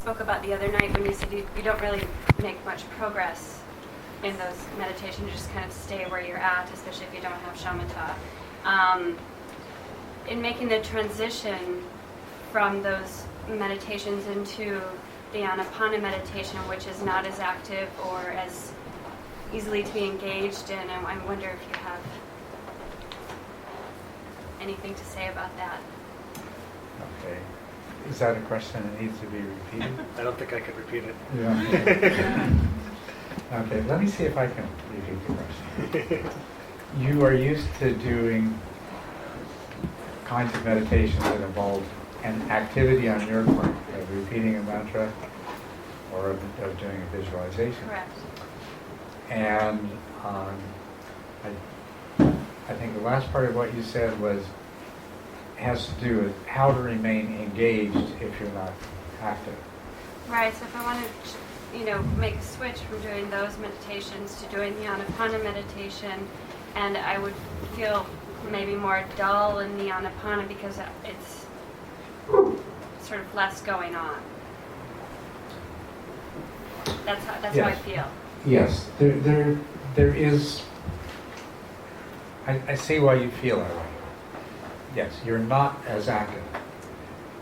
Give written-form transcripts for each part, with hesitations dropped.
spoke about the other night when you said you don't really make much progress in those meditations. You just kind of stay where you're at, especially if you don't have shamatha. In making the transition from those meditations into the Anapana meditation, which is not as active or as easily to be engaged in, I wonder if you have anything to say about that. Okay. Is that a question that needs to be repeated? I don't think I could repeat it. Yeah. Okay, let me see if I can repeat the question. You are used to doing kinds of meditations that involve an activity on your part, of repeating a mantra or of doing a visualization. Correct. And I think the last part of what you said has to do with how to remain engaged if you're not active. Right, so if I want to, make a switch from doing those meditations to doing the Anapana meditation, and I would feel maybe more dull in the Anapana because it's sort of less going on. That's how I feel. Yes, there is. I see why you feel that way. Yes, you're not as active.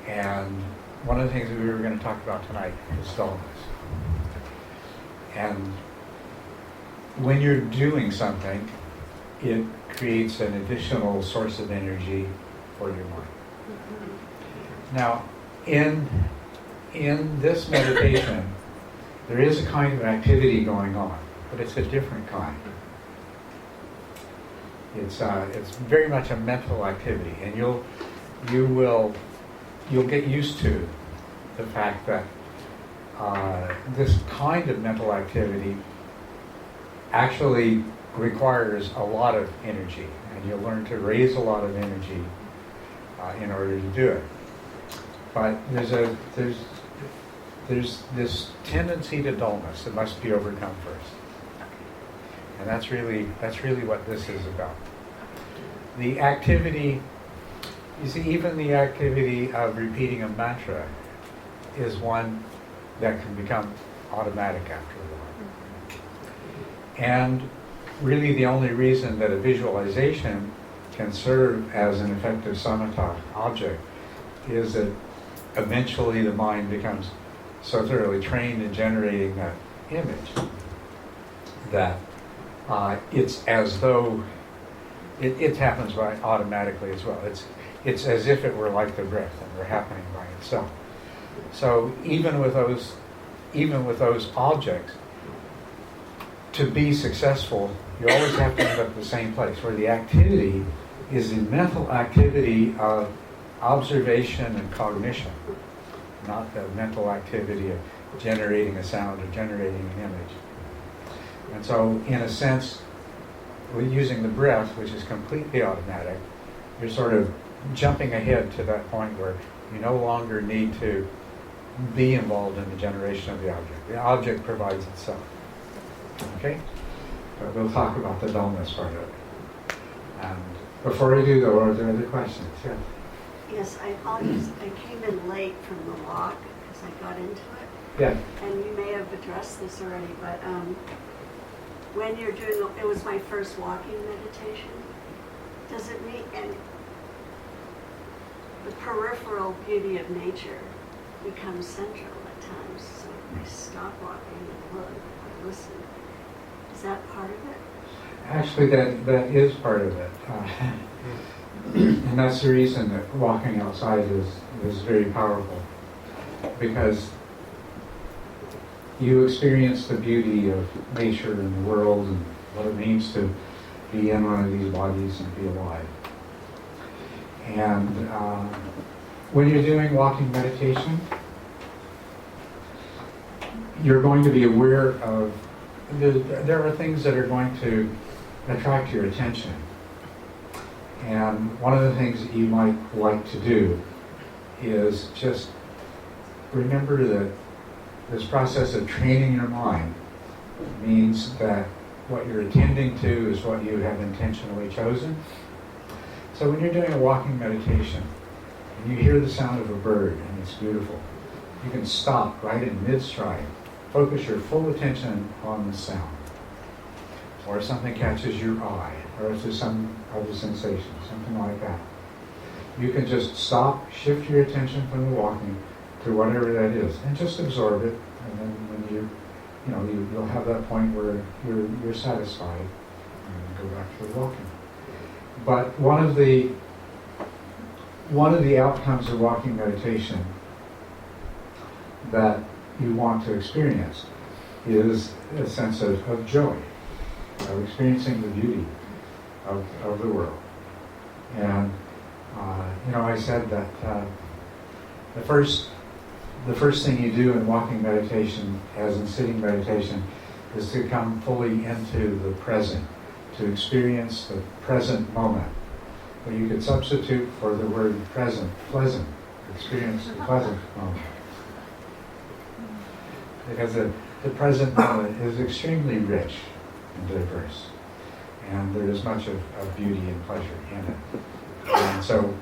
And one of the things that we were going to talk about tonight is dullness. And when you're doing something, it creates an additional source of energy for your mind. Mm-hmm. Now, in this meditation, there is a kind of activity going on, but it's a different kind. It's very much a mental activity, and you'll get used to the fact that this kind of mental activity actually requires a lot of energy, and you'll learn to raise a lot of energy in order to do it. But there's this tendency to dullness that must be overcome first. And that's really what this is about. The activity, you see, even the activity of repeating a mantra is one that can become automatic after a while. And really the only reason that a visualization can serve as an effective samatha object is that eventually the mind becomes so thoroughly trained in generating that image that it's as though it happens by automatically as well. It's as if it were like the breath and were happening by itself. So even with those objects, to be successful, you always have to end up at the same place, where the activity is the mental activity of observation and cognition, not the mental activity of generating a sound or generating an image. And so, in a sense, with using the breath, which is completely automatic, you're sort of jumping ahead to that point where you no longer need to be involved in the generation of the object. The object provides itself. Okay? But we'll talk about the dullness part of it. And before we do, though, are there other questions? Yeah. Yes, I apologize. I came in late from the walk because I got into it. Yeah. And you may have addressed this already, but when you're doing, it was my first walking meditation. Does it mean, and the peripheral beauty of nature becomes central at times, so I stop walking and look, I listen. Is that part of it? Actually, that is part of it. And that's the reason that walking outside is very powerful. Because you experience the beauty of nature and the world and what it means to be in one of these bodies and be alive. And when you're doing walking meditation, you're going to be aware of there are things that are going to attract your attention. And one of the things that you might like to do is just remember that this process of training your mind means that what you're attending to is what you have intentionally chosen. So when you're doing a walking meditation and you hear the sound of a bird and it's beautiful, You can stop right in mid-stride. Focus your full attention on the sound. Or something catches your eye, or it's just some other sensation, something like that. You can just stop, shift your attention from the walking to whatever that is, and just absorb it. And then when you'll have that point where you're satisfied, and go back to the walking. But one of the outcomes of walking meditation that you want to experience is a sense of joy, of experiencing the beauty of the world. And I said that the first thing you do in walking meditation, as in sitting meditation, is to come fully into the present, to experience the present moment. But you could substitute for the word present, pleasant. Experience the pleasant moment. Because the present moment is extremely rich and diverse. And there is much of beauty and pleasure in it. And so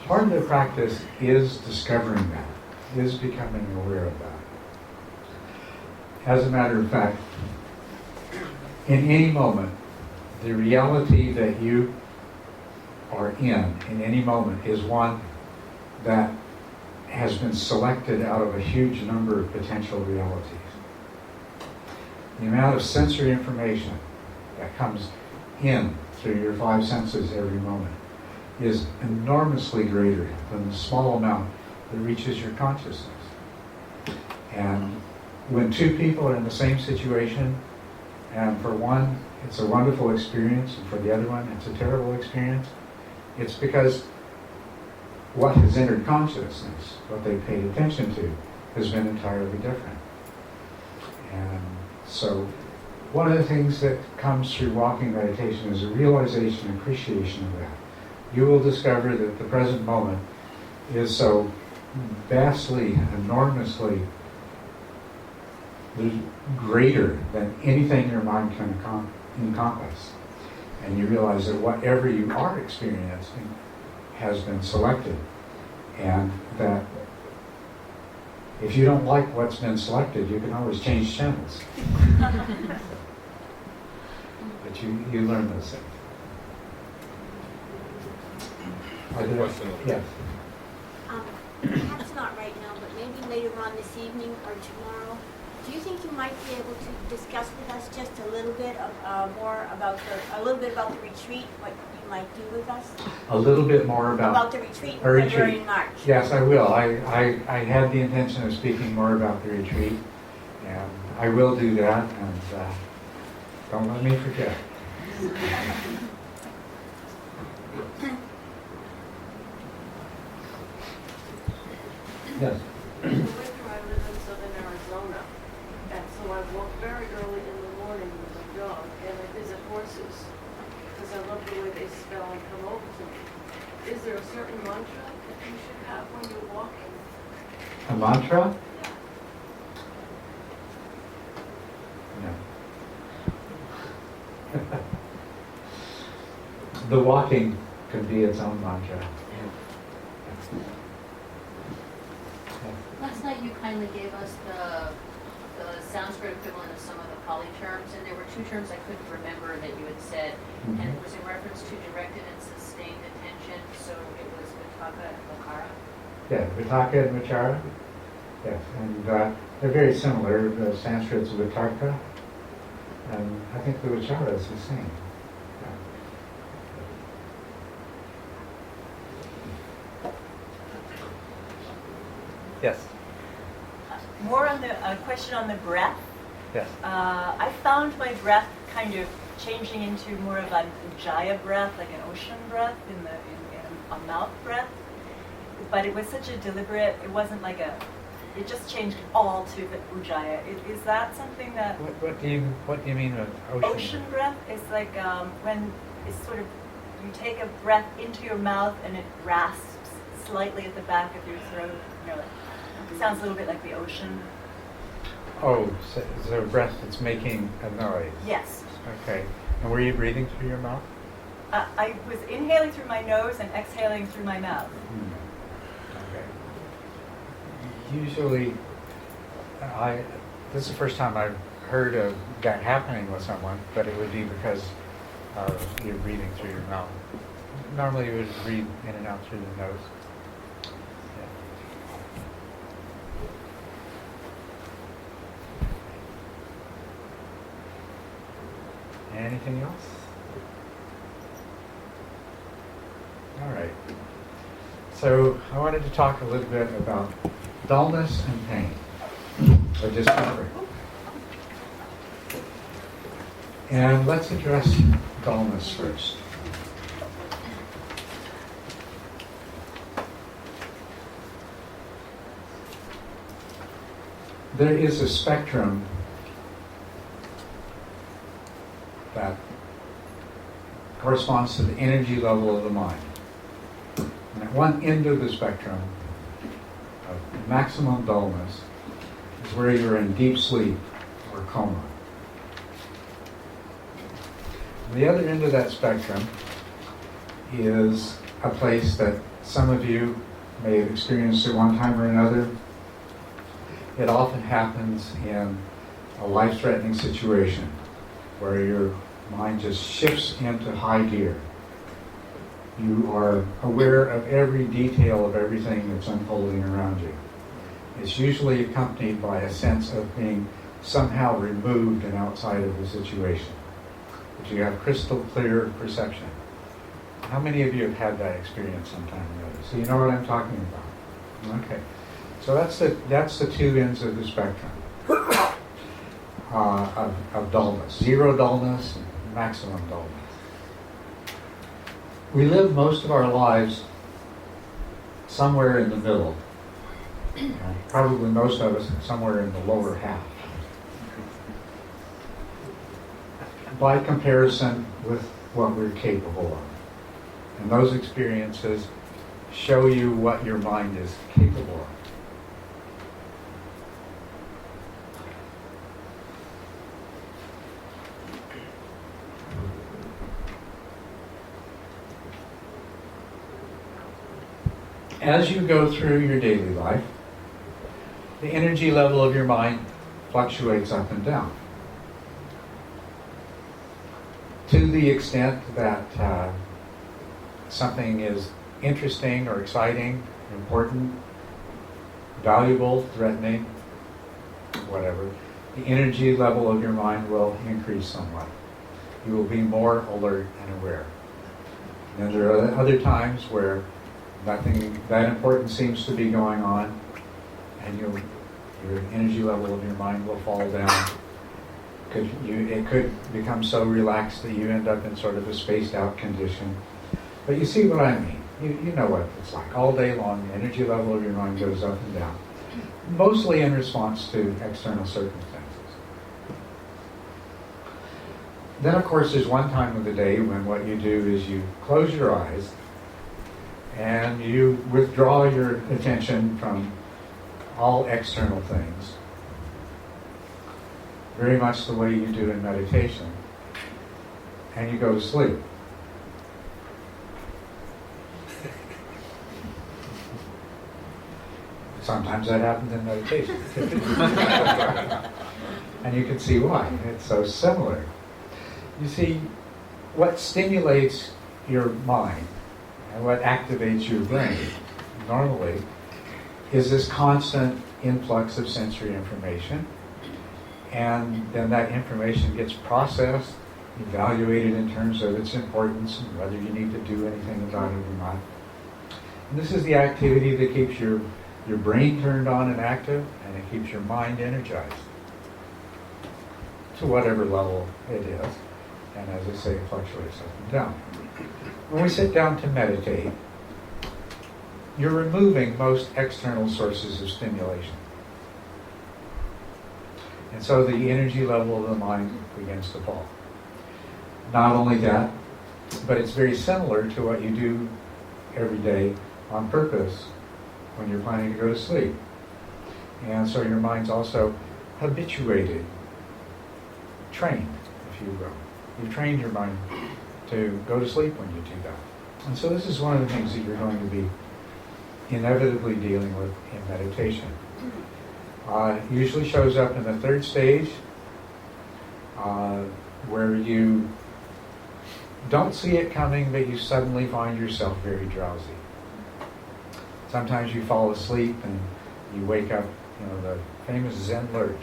part of the practice is discovering that, is becoming aware of that. As a matter of fact, in any moment, the reality that you are in any moment is one that has been selected out of a huge number of potential realities. The amount of sensory information that comes in through your five senses every moment is enormously greater than the small amount that reaches your consciousness. And when two people are in the same situation, and for one it's a wonderful experience, and for the other one it's a terrible experience, it's because what has entered consciousness, what they paid attention to, has been entirely different. And so one of the things that comes through walking meditation is a realization and appreciation of that. You will discover that the present moment is so vastly, enormously greater than anything your mind can encompass. And you realize that whatever you are experiencing has been selected. And that if you don't like what's been selected, you can always change channels. But you learn those things. Question. Yes. Perhaps not right now, but maybe later on this evening or tomorrow. Do you think you might be able to discuss with us just a little bit more about the retreat, what you might do with us? A little bit more about the retreat a retreat. February and March. Yes, I will. I had the intention of speaking more about the retreat, and I will do that, and don't let me forget. Yes. In the winter, I live in southern Arizona, and so I walk very early in the morning with my dog, and I visit horses, because I love the way they smell and come over to me. Is there a certain mantra that you should have when you're walking? A mantra? No. The walking can be its own mantra. Last night you kindly gave us the Sanskrit equivalent of some of the Pali terms, and there were two terms I couldn't remember that you had said, and it was in reference to directed and sustained attention, so it was Vitakka and Vakara. Yeah, Vitakka and Vichara. Yes, and they're very similar. The Sanskrit's Vitarka, and I think the Vichara is the same. Yes. More on the question on the breath. Yes. I found my breath kind of changing into more of an ujjayi breath, like an ocean breath, in a mouth breath. But it was such a deliberate. It wasn't like it just changed all to the ujjayi. Is that something that? What do you mean with ocean? Ocean breath is like when it's sort of you take a breath into your mouth and it rasps slightly at the back of your throat. It sounds a little bit like the ocean. Oh, so a breath that's making a noise. Yes. Okay. And were you breathing through your mouth? I was inhaling through my nose and exhaling through my mouth. Okay. usually, this is the first time I've heard of that happening with someone, but it would be because you're breathing through your mouth. Normally you would breathe in and out through the nose. Yeah. Anything else? All right. So I wanted to talk a little bit about dullness and pain, or discomfort. And let's address dullness first. There is a spectrum that corresponds to the energy level of the mind. And at one end of the spectrum of maximum dullness is where you're in deep sleep or coma. The other end of that spectrum is a place that some of you may have experienced at one time or another. It often happens in a life-threatening situation where your mind just shifts into high gear. You are aware of every detail of everything that's unfolding around you. It's usually accompanied by a sense of being somehow removed and outside of the situation. But you have crystal clear perception. How many of you have had that experience sometime or other? So you know what I'm talking about. Okay. So that's the two ends of the spectrum of dullness. Zero dullness and maximum dullness. We live most of our lives somewhere in the middle. Probably most of us somewhere in the lower half. By comparison with what we're capable of. And those experiences show you what your mind is capable of. As you go through your daily life, the energy level of your mind fluctuates up and down. To the extent that something is interesting or exciting, important, valuable, threatening, whatever, the energy level of your mind will increase somewhat. You will be more alert and aware. And then there are other times where nothing that important seems to be going on, and your energy level of your mind will fall down. It could become so relaxed that you end up in sort of a spaced out condition. But you see what I mean. You know what it's like. All day long, the energy level of your mind goes up and down, mostly in response to external circumstances. Then, of course, there's one time of the day when what you do is you close your eyes and you withdraw your attention from all external things, very much the way you do in meditation, and you go to sleep. Sometimes that happens in meditation. And you can see why. It's so similar. You see, what stimulates your mind and what activates your brain normally is this constant influx of sensory information. And then that information gets processed, evaluated in terms of its importance and whether you need to do anything about it or not. And this is the activity that keeps your brain turned on and active, and it keeps your mind energized to whatever level it is. And as I say, it fluctuates up and down. When we sit down to meditate, you're removing most external sources of stimulation. And so the energy level of the mind begins to fall. Not only that, but it's very similar to what you do every day on purpose when you're planning to go to sleep. And so your mind's also habituated, trained, if you will. You've trained your mind to go to sleep when you do that. And so this is one of the things that you're going to be inevitably dealing with in meditation. Usually shows up in the third stage, where you don't see it coming, but you suddenly find yourself very drowsy. Sometimes you fall asleep and you wake up, the famous Zen lurch.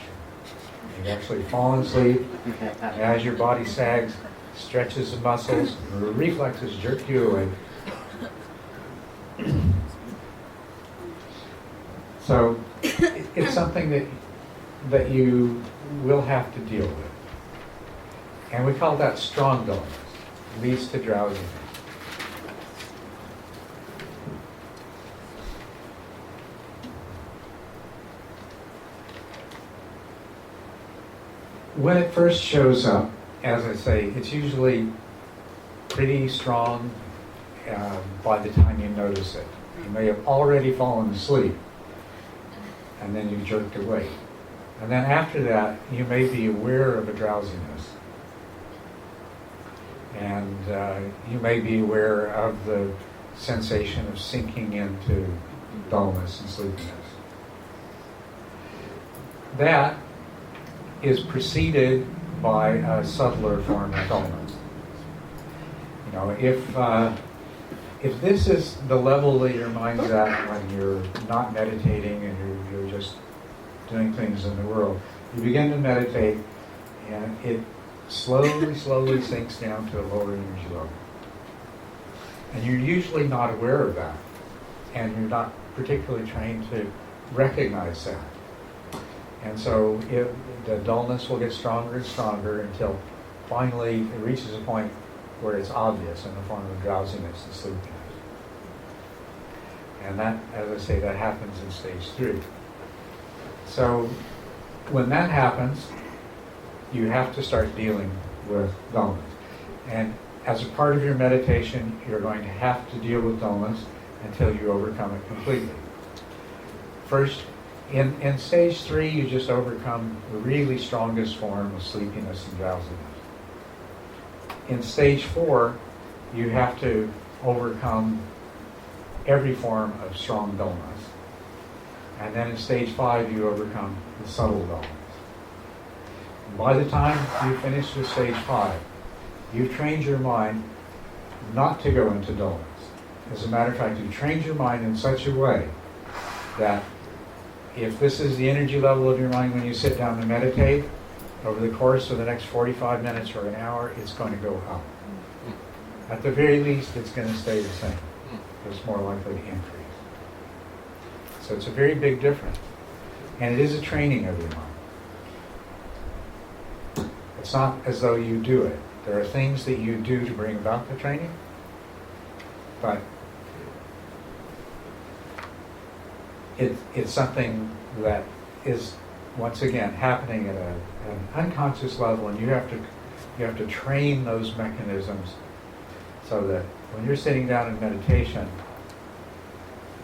You've actually fallen asleep, and as your body sags, stretches the muscles, and the reflexes jerk you awake. So it's something that you will have to deal with. And we call that strong dullness. Leads to drowsiness. When it first shows up, as I say, it's usually pretty strong by the time you notice it. You may have already fallen asleep, and then you jerked awake. And then after that, you may be aware of a drowsiness. And you may be aware of the sensation of sinking into dullness and sleepiness. That is preceded by a subtler form of dullness. If this is the level that your mind's at when you're not meditating and you're just doing things in the world, you begin to meditate and it slowly sinks down to a lower energy level. And you're usually not aware of that. And you're not particularly trained to recognize that. And so the dullness will get stronger and stronger until finally it reaches a point where it's obvious in the form of drowsiness and sleepiness. And that, as I say, that happens in stage 3. So when that happens, you have to start dealing with dullness. And as a part of your meditation, you're going to have to deal with dullness until you overcome it completely. First, in stage 3, you just overcome the really strongest form of sleepiness and drowsiness. In stage 4, you have to overcome every form of strong dullness. And then in stage 5, you overcome the subtle dullness. By the time you finish with stage 5, you've trained your mind not to go into dullness. As a matter of fact, you've trained your mind in such a way that if this is the energy level of your mind when you sit down to meditate, over the course of the next 45 minutes or an hour, it's going to go up. At the very least, it's going to stay the same. It's more likely to increase. So it's a very big difference. And it is a training of your mind. It's not as though you do it. There are things that you do to bring about the training, but it's something that is, once again, happening at an unconscious level, and you have to train those mechanisms so that when you're sitting down in meditation,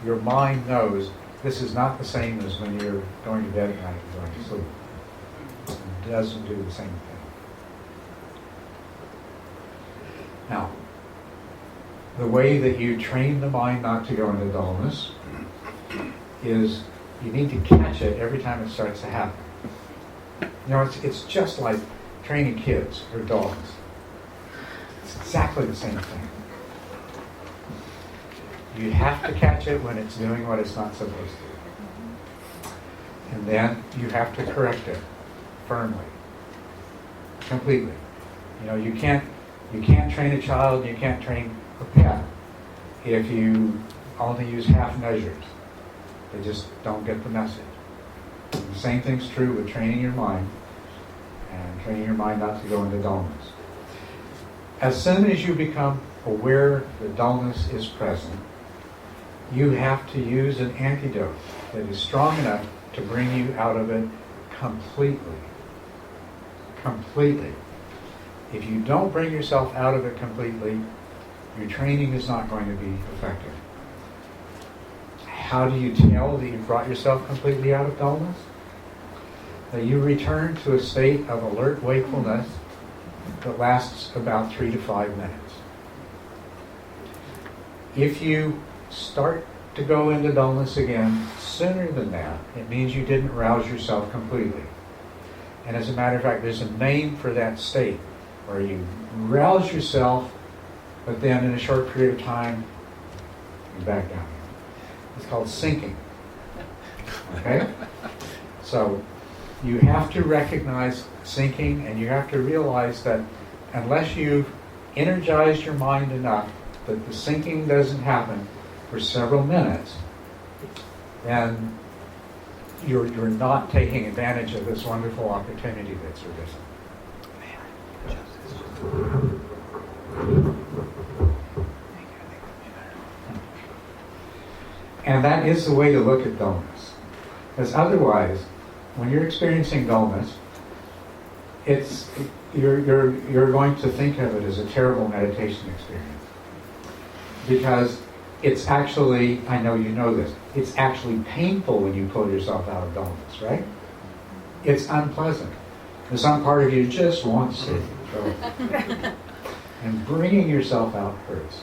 your mind knows this is not the same as when you're going to bed at night and going to sleep. It doesn't do the same thing. Now, the way that you train the mind not to go into dullness is you need to catch it every time it starts to happen. It's just like training kids or dogs. It's exactly the same thing. You have to catch it when it's doing what it's not supposed to. And then you have to correct it firmly, completely. You can't train a child, you can't train a pet if you only use half measures. They just don't get the message. And the same thing's true with training your mind and training your mind not to go into dullness. As soon as you become aware that dullness is present, you have to use an antidote that is strong enough to bring you out of it completely. Completely. If you don't bring yourself out of it completely, your training is not going to be effective. How do you tell that you've brought yourself completely out of dullness? That you return to a state of alert wakefulness that lasts about 3 to 5 minutes. If you start to go into dullness again sooner than that, it means you didn't rouse yourself completely. And as a matter of fact, there's a name for that state where you rouse yourself, but then in a short period of time, you back down. It's called sinking. Okay? So you have to recognize sinking, and you have to realize that unless you've energized your mind enough that the sinking doesn't happen for several minutes, then you're not taking advantage of this wonderful opportunity that's arisen. And that is the way to look at dullness. Because otherwise, when you're experiencing dullness, you're going to think of it as a terrible meditation experience. Because it's actually, I know you know this, it's actually painful when you pull yourself out of dullness, right? It's unpleasant. And some part of you just wants to go. And bringing yourself out hurts.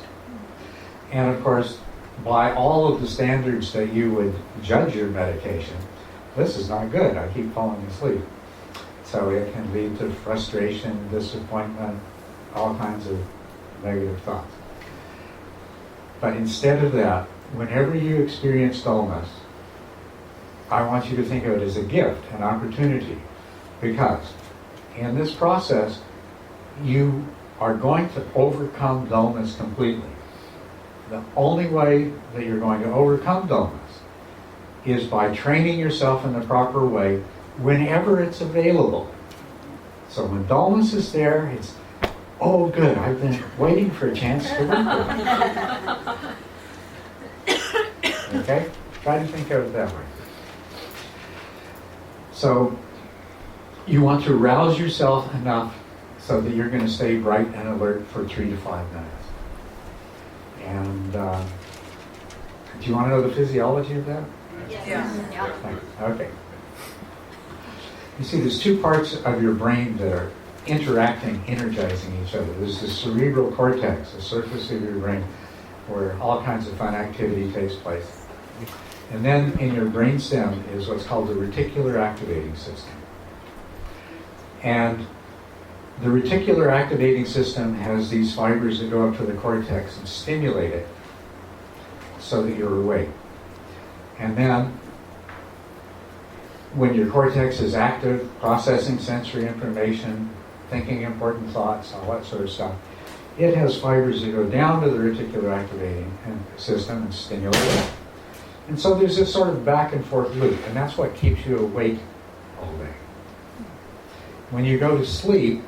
And of course, by all of the standards that you would judge your meditation, this is not good. I keep falling asleep. So it can lead to frustration, disappointment, all kinds of negative thoughts. But instead of that, whenever you experience dullness, I want you to think of it as a gift, an opportunity. Because in this process, you are going to overcome dullness completely. The only way that you're going to overcome dullness is by training yourself in the proper way whenever it's available. So when dullness is there, it's, oh good, I've been waiting for a chance to work with it. Okay? Try to think of it that way. So you want to rouse yourself enough so that you're going to stay bright and alert for 3 to 5 minutes. And do you want to know the physiology of that? Yeah. Okay. You see, there's two parts of your brain that are interacting, energizing each other. There's the cerebral cortex, the surface of your brain, where all kinds of fun activity takes place. And then in your brainstem is what's called the reticular activating system. And the reticular activating system has these fibers that go up to the cortex and stimulate it so that you're awake. And then when your cortex is active, processing sensory information, thinking important thoughts, all that sort of stuff, it has fibers that go down to the reticular activating system and stimulate it. And so there's this sort of back and forth loop, and that's what keeps you awake all day. When you go to sleep,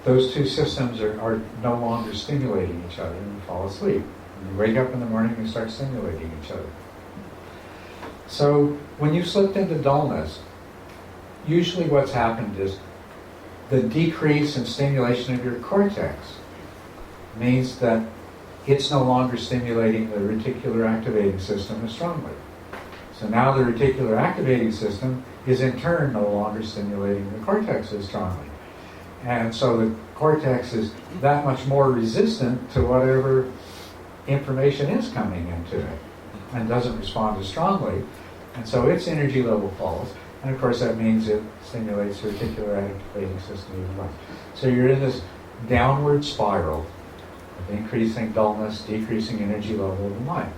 those two systems are no longer stimulating each other, and you fall asleep. When you wake up in the morning, you start stimulating each other. So when you've slipped into dullness, usually what's happened is the decrease in stimulation of your cortex means that it's no longer stimulating the reticular activating system as strongly. So now the reticular activating system is in turn no longer stimulating the cortex as strongly. And so the cortex is that much more resistant to whatever information is coming into it and doesn't respond as strongly. And so its energy level falls. And of course that means it stimulates the reticular activating system even less. So you're in this downward spiral of increasing dullness, decreasing energy level of the mind.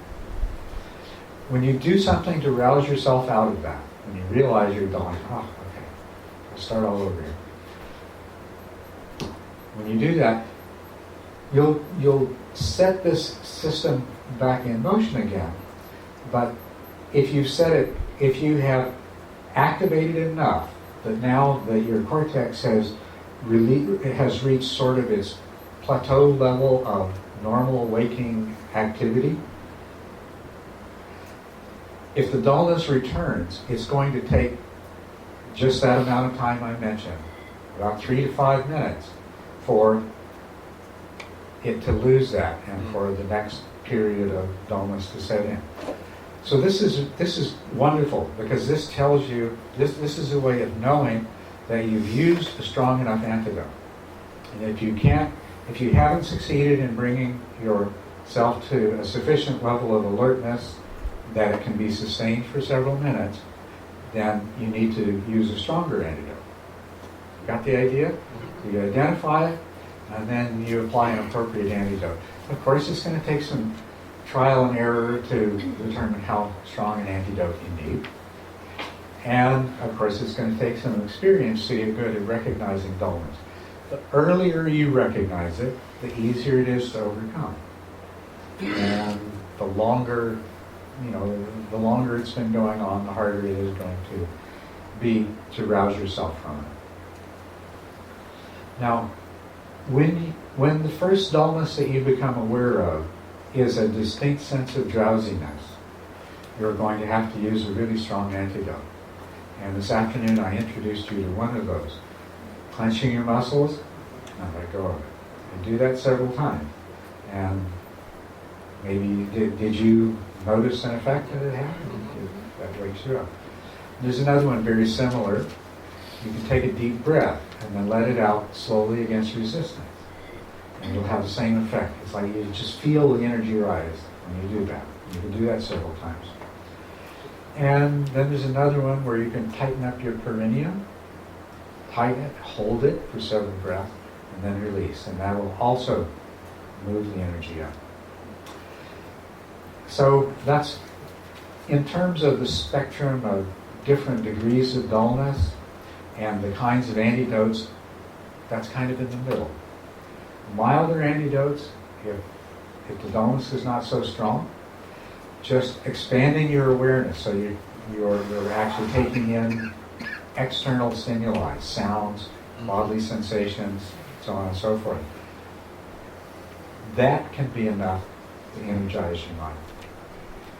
When you do something to rouse yourself out of that, when you realize you're dulling, oh, okay, I'll start all over here. When you do that, you'll set this system back in motion again. But if you have activated enough that now that your cortex has reached sort of its plateau level of normal waking activity, if the dullness returns, it's going to take just that amount of time I mentioned, about 3 to 5 minutes, for it to lose that and for the next period of dullness to set in. So this is wonderful, because this tells you, this is a way of knowing that you've used a strong enough antidote. And if you haven't succeeded in bringing your yourself to a sufficient level of alertness that it can be sustained for several minutes, then you need to use a stronger antidote. Got the idea? You identify it, and then you apply an appropriate antidote. Of course, it's going to take some trial and error to determine how strong an antidote you need. And, of course, it's going to take some experience to get good at recognizing dullness. The earlier you recognize it, the easier it is to overcome. And the longer, the longer it's been going on, the harder it is going to be to rouse yourself from it. Now, when the first dullness that you become aware of is a distinct sense of drowsiness, you're going to have to use a really strong antidote. And this afternoon I introduced you to one of those. Clenching your muscles, and let go of it. And do that several times. And maybe, did you notice an effect that it happened? That wakes you up. There's another one very similar. You can take a deep breath and then let it out slowly against resistance. And you'll have the same effect. It's like you just feel the energy rise when you do that. You can do that several times. And then there's another one where you can tighten up your perineum, tighten it, hold it for several breaths, and then release. And that will also move the energy up. So that's, in terms of the spectrum of different degrees of dullness and the kinds of antidotes, that's kind of in the middle. Milder antidotes, if the dullness is not so strong, just expanding your awareness so you're actually taking in external stimuli, sounds, bodily sensations, so on and so forth. That can be enough to energize your mind.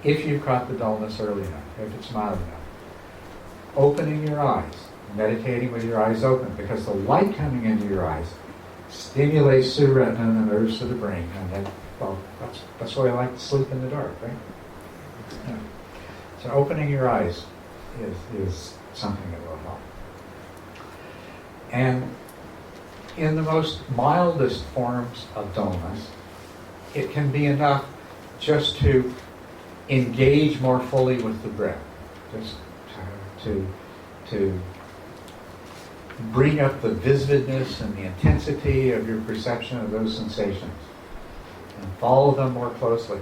If you've caught the dullness early enough, if it's mild enough. Opening your eyes, meditating with your eyes open, because the light coming into your eyes stimulates the retina and the nerves of the brain, and that's why I like to sleep in the dark, right? Yeah. So opening your eyes is something that will help. And in the most mildest forms of dullness, it can be enough just to engage more fully with the breath, just to bring up the vividness and the intensity of your perception of those sensations and follow them more closely.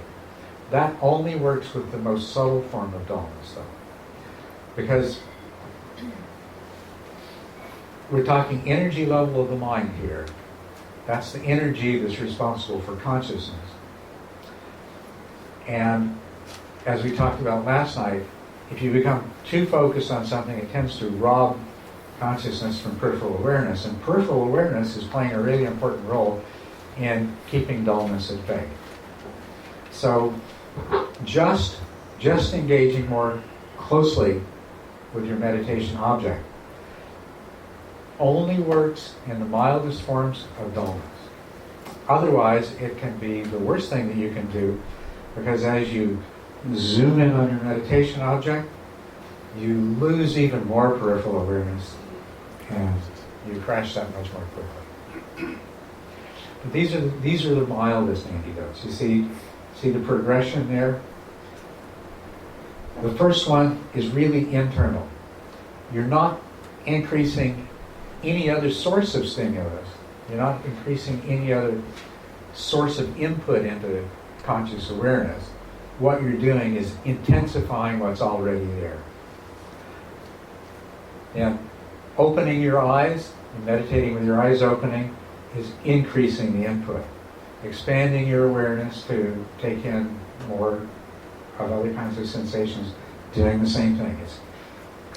That only works with the most subtle form of dullness, though, because we're talking energy level of the mind here. That's the energy that's responsible for consciousness. And as we talked about last night, if you become too focused on something, it tends to rob consciousness from peripheral awareness. And peripheral awareness is playing a really important role in keeping dullness at bay. So just engaging more closely with your meditation object only works in the mildest forms of dullness. Otherwise, it can be the worst thing that you can do, because as you zoom in on your meditation object, you lose even more peripheral awareness and you crash that much more quickly. But these are the mildest antidotes. You see the progression there? The first one is really internal. You're not increasing any other source of stimulus. You're not increasing any other source of input into conscious awareness. What you're doing is intensifying what's already there. And opening your eyes, and meditating with your eyes opening, is increasing the input. Expanding your awareness to take in more of other kinds of sensations, doing the same thing. It's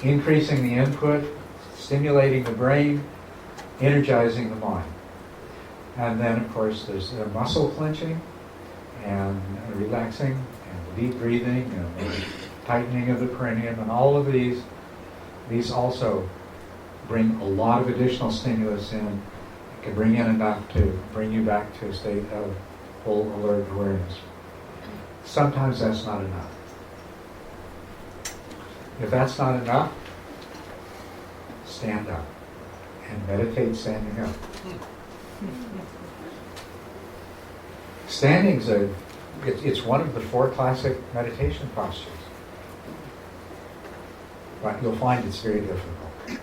increasing the input, stimulating the brain, energizing the mind. And then, of course, there's the muscle clenching and relaxing and deep breathing and the tightening of the perineum, and all of these also bring a lot of additional stimulus in. It can bring in enough to bring you back to a state of full alert awareness. Sometimes that's not enough. If that's not enough, stand up and meditate standing up. Standing's a It's one of the 4 classic meditation postures. But you'll find it's very difficult.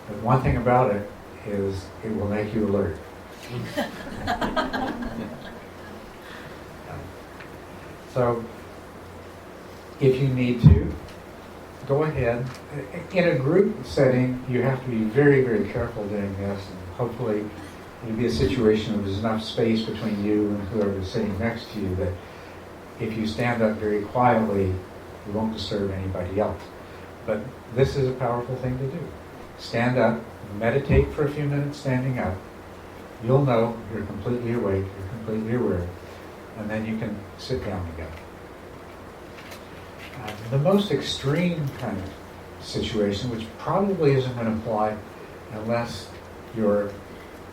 But one thing about it is it will make you alert. So, if you need to, go ahead. In a group setting, you have to be very, very careful doing this, and hopefully it'll be a situation where there's enough space between you and whoever's sitting next to you that if you stand up very quietly, you won't disturb anybody else. But this is a powerful thing to do. Stand up, meditate for a few minutes standing up. You'll know you're completely awake, you're completely aware, and then you can sit down again. The most extreme kind of situation, which probably isn't going to apply unless you're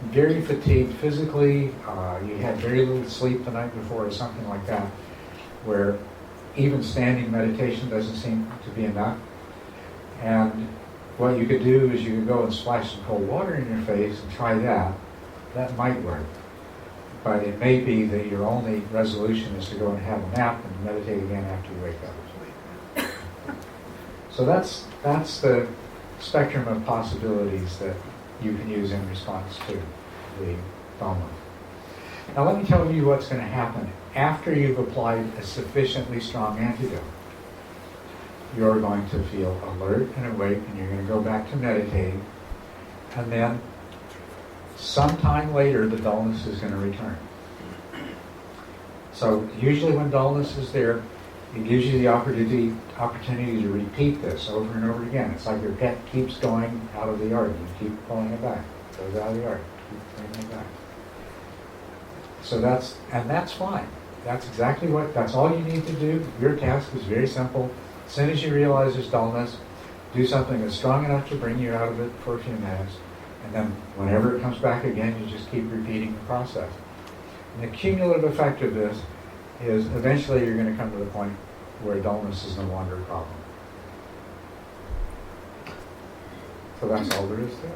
very fatigued physically, you had very little sleep the night before or something like that, where even standing meditation doesn't seem to be enough. And what you could do is you could go and splash some cold water in your face and try that. That might work. But it may be that your only resolution is to go and have a nap and meditate again after you wake up. So that's the spectrum of possibilities that you can use in response to the Dhamma. Now let me tell you what's going to happen after you've applied a sufficiently strong antidote. You're going to feel alert and awake, and you're going to go back to meditating, and then sometime later the dullness is going to return. So usually when dullness is there, it gives you the opportunity to repeat this over and over again. It's like your pet keeps going out of the yard. You keep pulling it back. It goes out of the yard. Keep bringing it back. So that's fine. That's all you need to do. Your task is very simple. As soon as you realize there's dullness, do something that's strong enough to bring you out of it for a few minutes. And then whenever it comes back again, you just keep repeating the process. And the cumulative effect of this is eventually you're going to come to the point where dullness is no longer a problem. So that's all there is to it.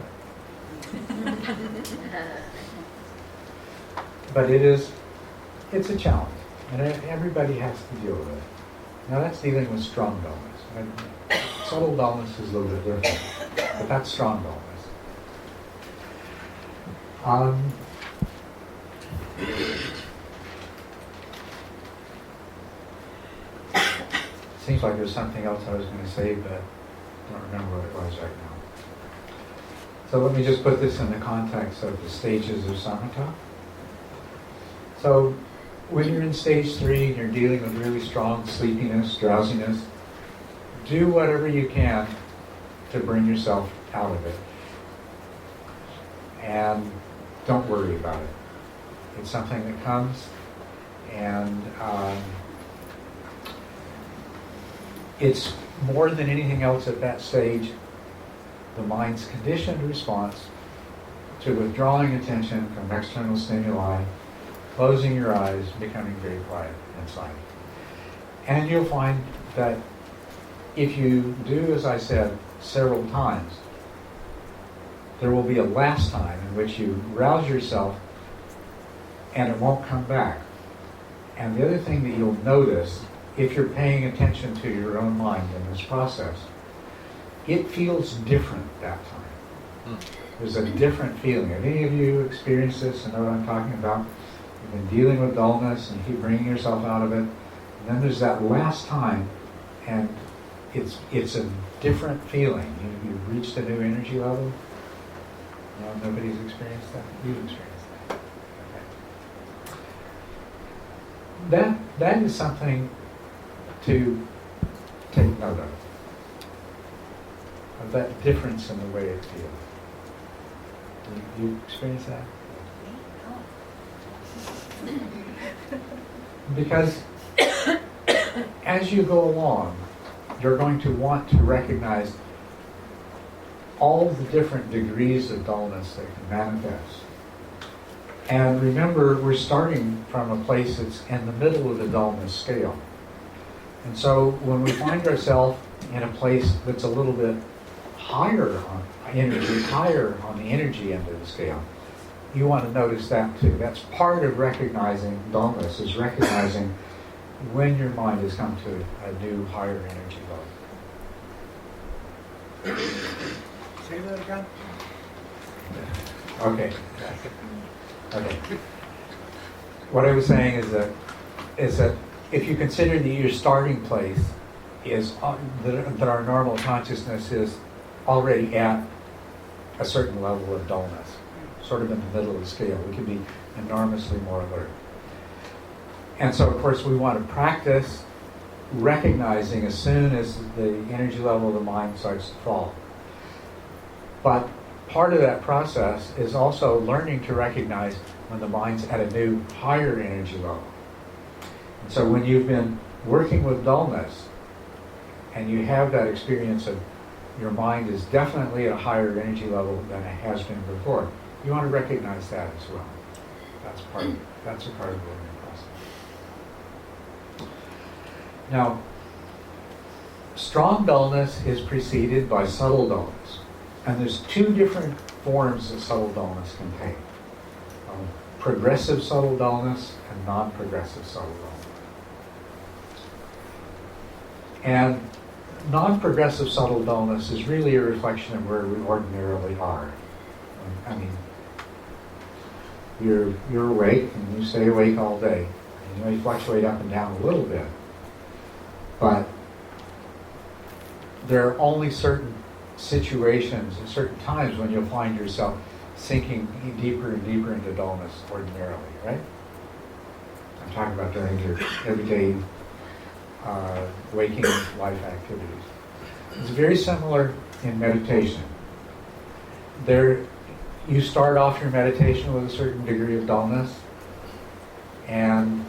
But it's a challenge, and everybody has to deal with it. Now that's dealing with strong dullness. And subtle dullness is a little bit different, but that's strong dullness. Seems like there's something else I was going to say, but I don't remember what it was right now. So let me just put this in the context of the stages of samatha. So when you're in stage 3 and you're dealing with really strong sleepiness, drowsiness, do whatever you can to bring yourself out of it. And don't worry about it. It's something that comes, and it's more than anything else at that stage, the mind's conditioned response to withdrawing attention from external stimuli, closing your eyes, becoming very quiet and silent. And you'll find that if you do, as I said, several times, there will be a last time in which you rouse yourself and it won't come back. And the other thing that you'll notice, if you're paying attention to your own mind in this process, it feels different that time. There's a different feeling. Have any of you experienced this and know what I'm talking about? You've been dealing with dullness and you keep bringing yourself out of it. And then there's that last time, and it's a different feeling. You've reached a new energy level. No, nobody's experienced that? You've experienced that. Okay. That is something to take note of that difference in the way it feels. You experience that? Because as you go along, you're going to want to recognize all of the different degrees of dullness that can manifest. And remember, we're starting from a place that's in the middle of the dullness scale. And so when we find ourselves in a place that's a little bit higher on the energy end of the scale, you want to notice that too. That's part of recognizing dullness, is recognizing when your mind has come to a new higher energy level. Say that again? Okay. Okay. What I was saying is that if you consider that your starting place is that our normal consciousness is already at a certain level of dullness, sort of in the middle of the scale, we can be enormously more alert. And so, of course, we want to practice recognizing as soon as the energy level of the mind starts to fall. But part of that process is also learning to recognize when the mind's at a new higher energy level. And so when you've been working with dullness and you have that experience of your mind is definitely at a higher energy level than it has been before, you want to recognize that as well. That's a part of the learning process. Now, strong dullness is preceded by subtle dullness. And there's two different forms that subtle dullness can take. Progressive subtle dullness and non-progressive subtle dullness. And non-progressive subtle dullness is really a reflection of where we ordinarily are. I mean, you're awake and you stay awake all day. And you may fluctuate up and down a little bit. But there are only certain situations and certain times when you'll find yourself sinking deeper and deeper into dullness ordinarily, right? I'm talking about during your everyday waking life activities. It's very similar in meditation. You start off your meditation with a certain degree of dullness, and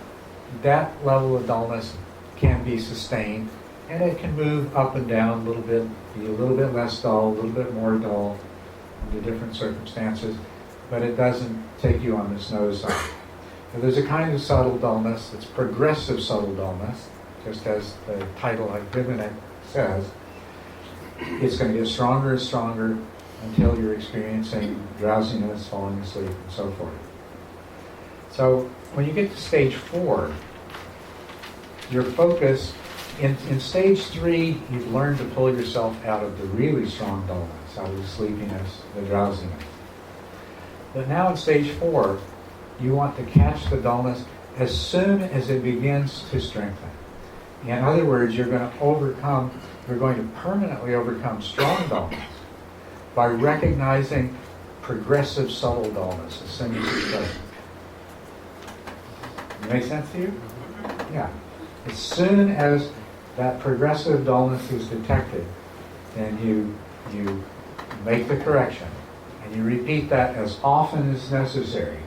that level of dullness can be sustained, and it can move up and down a little bit, be a little bit less dull, a little bit more dull under different circumstances, but it doesn't take you on this nosedive. Now, there's a kind of subtle dullness that's progressive subtle dullness, just as the title I've given it says. It's going to get stronger and stronger until you're experiencing drowsiness, falling asleep, and so forth. So when you get to stage 4, your focus, in stage 3, you've learned to pull yourself out of the really strong dullness, out of the sleepiness, the drowsiness. But now in stage 4, you want to catch the dullness as soon as it begins to strengthen. In other words, you're going to permanently overcome strong dullness by recognizing progressive subtle dullness as soon as it's present. Make sense to you? Yeah. As soon as that progressive dullness is detected, then you make the correction, and you repeat that as often as necessary,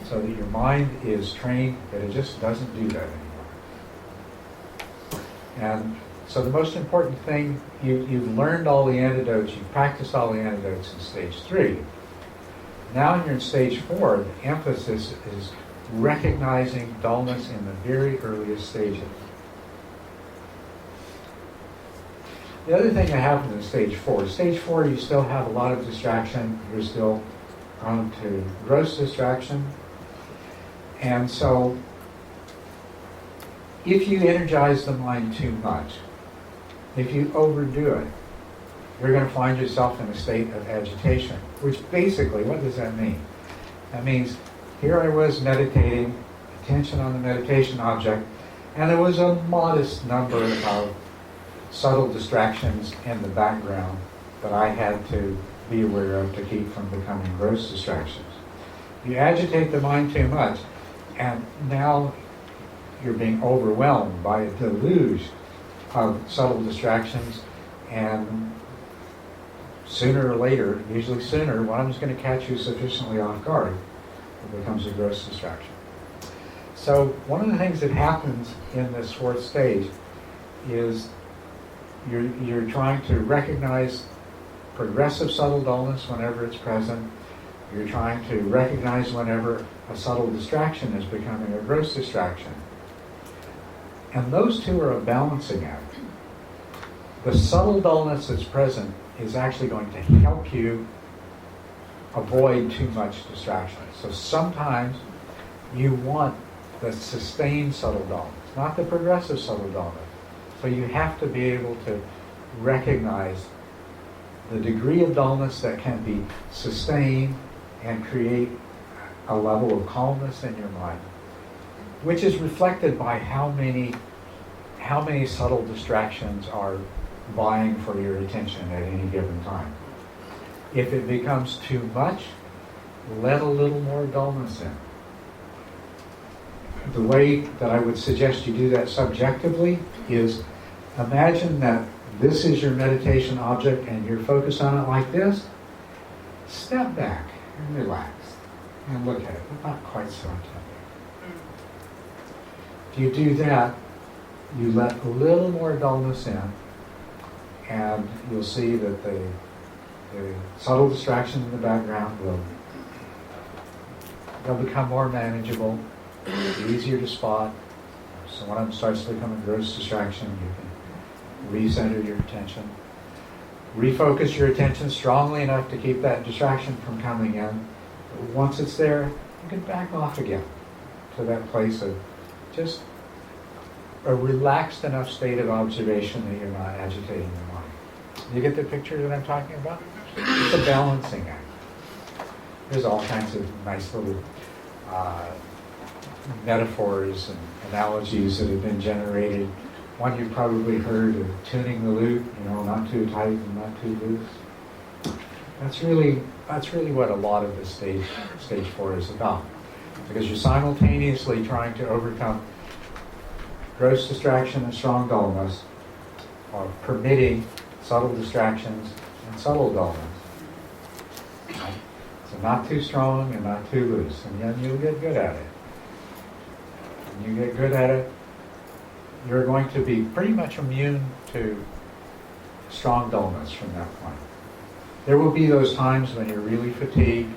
so that your mind is trained that it just doesn't do that anymore. And so the most important thing, you've learned all the antidotes, you've practiced all the antidotes in stage 3. Now you're in stage 4, the emphasis is recognizing dullness in the very earliest stages. The other thing that happens in stage 4, you still have a lot of distraction. You're still prone to gross distraction. And so if you energize the mind too much, if you overdo it, you're going to find yourself in a state of agitation, which basically, what does that mean? That means here I was meditating, attention on the meditation object, and there was a modest number of subtle distractions in the background that I had to be aware of to keep from becoming gross distractions. You agitate the mind too much, and now you're being overwhelmed by a deluge of subtle distractions, and sooner or later, usually sooner, one of them's going to catch you sufficiently off guard. It becomes a gross distraction. So one of the things that happens in this 4th stage is you're trying to recognize progressive subtle dullness whenever it's present. You're trying to recognize whenever a subtle distraction is becoming a gross distraction. And those two are a balancing act. The subtle dullness that's present is actually going to help you avoid too much distraction. So sometimes you want the sustained subtle dullness, not the progressive subtle dullness. So you have to be able to recognize the degree of dullness that can be sustained and create a level of calmness in your mind, which is reflected by how many subtle distractions are vying for your attention at any given time. If it becomes too much, let a little more dullness in. The way that I would suggest you do that subjectively is imagine that this is your meditation object and you're focused on it like this. Step back and relax and look at it, but not quite so intently. If you do that, you let a little more dullness in, and you'll see that the subtle distractions in the background they'll become more manageable, easier to spot. So when it starts to become a gross distraction, you can recenter your attention. Refocus your attention strongly enough to keep that distraction from coming in. But once it's there, you can back off again to that place of just a relaxed enough state of observation that you're not agitating your mind. You get the picture that I'm talking about? It's a balancing act. There's all kinds of nice little metaphors and analogies that have been generated. One you've probably heard of tuning the lute, not too tight and not too loose. That's really what a lot of this stage 4 is about. Because you're simultaneously trying to overcome gross distraction and strong dullness, or permitting subtle distractions and subtle dullness. Right? So not too strong and not too loose, and then you'll get good at it. When you get good at it, you're going to be pretty much immune to strong dullness from that point. There will be those times when you're really fatigued,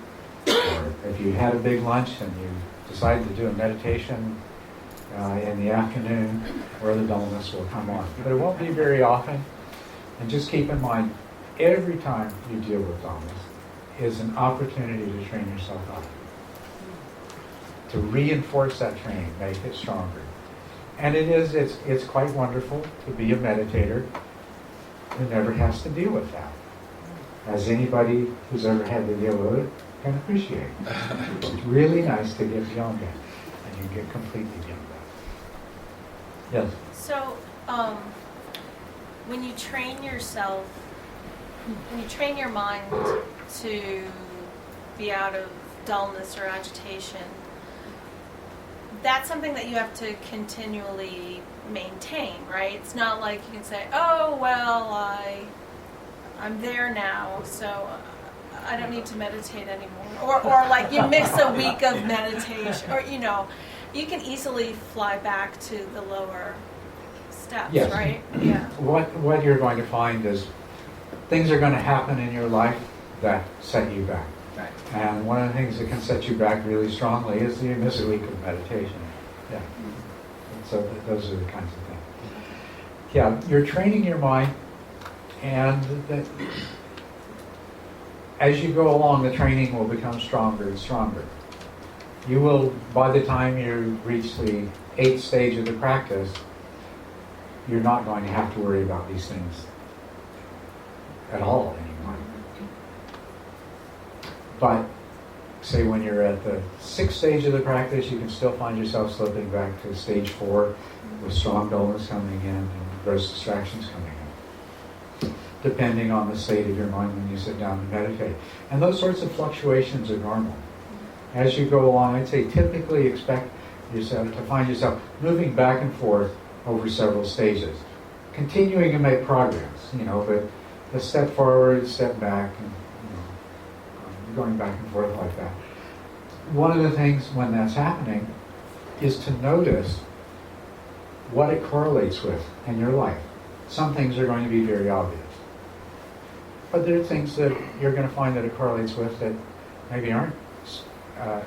or if you had a big lunch and you decided to do a meditation in the afternoon, where the dullness will come on. But it won't be very often. And just keep in mind, every time you deal with dullness is an opportunity to train yourself up. To reinforce that training, make it stronger. And it's quite wonderful to be a meditator who never has to deal with that. As anybody who's ever had to deal with it can appreciate. It's really nice to get beyond that. And you get completely beyond that. Yes? So, when you train yourself, when you train your mind to be out of dullness or agitation, that's something that you have to continually maintain, right? It's not like you can say, oh, well, I'm there now, so I don't need to meditate anymore. Or like you miss a week of meditation, or, you can easily fly back to the lower steps, Yes. right? Yeah. What you're going to find is things are going to happen in your life that set you back. Right. And one of the things that can set you back really strongly is you miss a week of meditation. Yeah. So those are the kinds of things. Yeah, you're training your mind, and that as you go along, the training will become stronger and stronger. You will, by the time you reach the 8th stage of the practice, you're not going to have to worry about these things at all anymore. But say when you're at the 6th stage of the practice, you can still find yourself slipping back to stage 4 with strong dullness coming in and gross distractions coming in, depending on the state of your mind when you sit down and meditate. And those sorts of fluctuations are normal. As you go along, I'd say typically expect yourself to find yourself moving back and forth over several stages, continuing to make progress, but a step forward, step back, and going back and forth like that. One of the things when that's happening is to notice what it correlates with in your life. Some things are going to be very obvious, but there are things that you're going to find that it correlates with that maybe aren't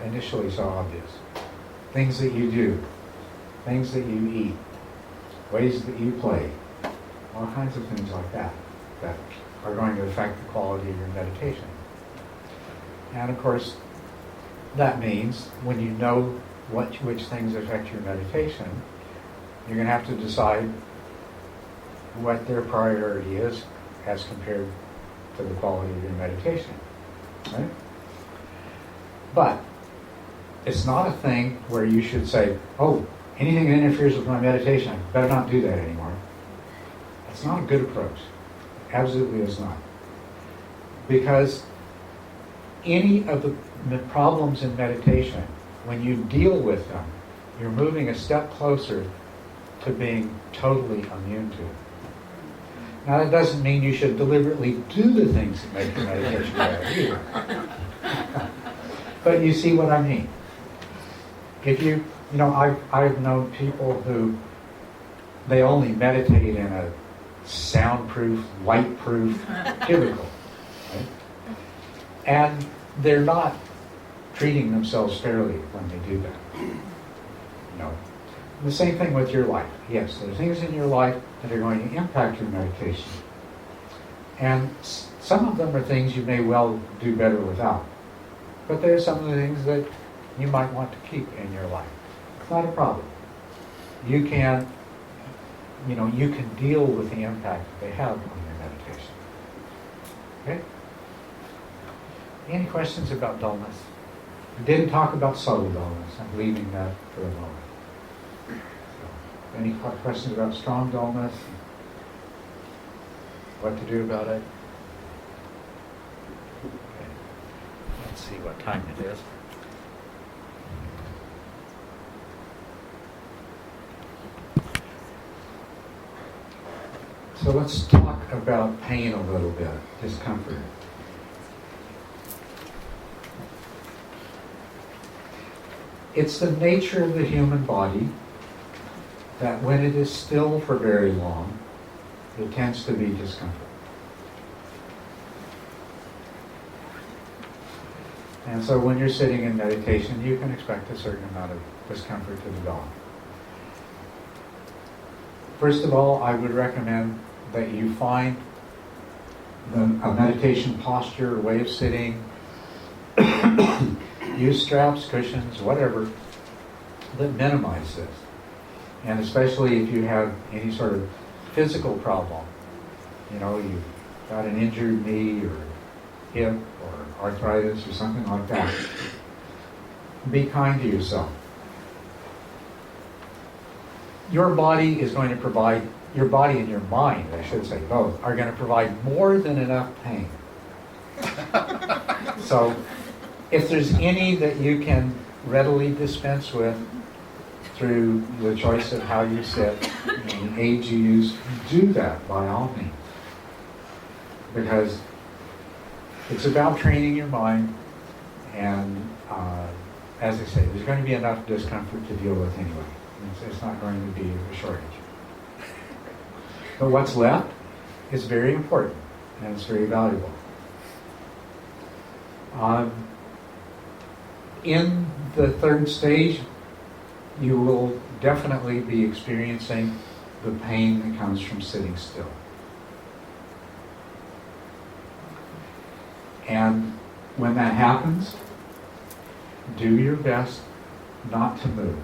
initially so obvious. Things that you do, things that you eat, ways that you play, all kinds of things like that are going to affect the quality of your meditation. And of course, that means when you know which things affect your meditation, you're going to have to decide what their priority is as compared to the quality of your meditation. Right? But it's not a thing where you should say, oh, anything that interferes with my meditation, I better not do that anymore. That's not a good approach. Absolutely is not. Because any of the problems in meditation, when you deal with them, you're moving a step closer to being totally immune to it. Now, that doesn't mean you should deliberately do the things that make your meditation better either. But you see what I mean. If I've known people who, they only meditate in a soundproof, light-proof cubicle. Right? And they're not treating themselves fairly when they do that. The same thing with your life. Yes, there are things in your life that are going to impact your meditation. And some of them are things you may well do better without. But there are some of the things that you might want to keep in your life. It's not a problem. You can deal with the impact that they have on your meditation. Okay? Any questions about dullness? We didn't talk about subtle dullness. I'm leaving that for a moment. So, any questions about strong dullness? What to do about it? Okay. Let's see what time it is. So let's talk about pain a little bit, discomfort. It's the nature of the human body that when it is still for very long, it tends to be discomfort. And so when you're sitting in meditation, you can expect a certain amount of discomfort to develop. First of all, I would recommend that you find a meditation posture or way of sitting. Use straps, cushions, whatever, that minimize this. And especially if you have any sort of physical problem, you've got an injured knee or hip or arthritis or something like that, be kind to yourself. Your body is going to provide, your body and your mind, I should say both, are going to provide more than enough pain. So, if there's any that you can readily dispense with through the choice of how you sit and the aids you use, do that by all means. Because it's about training your mind, and as I say, there's going to be enough discomfort to deal with anyway. It's not going to be a shortage. But what's left is very important, and it's very valuable. In the third stage, you will definitely be experiencing the pain that comes from sitting still. And when that happens, do your best not to move.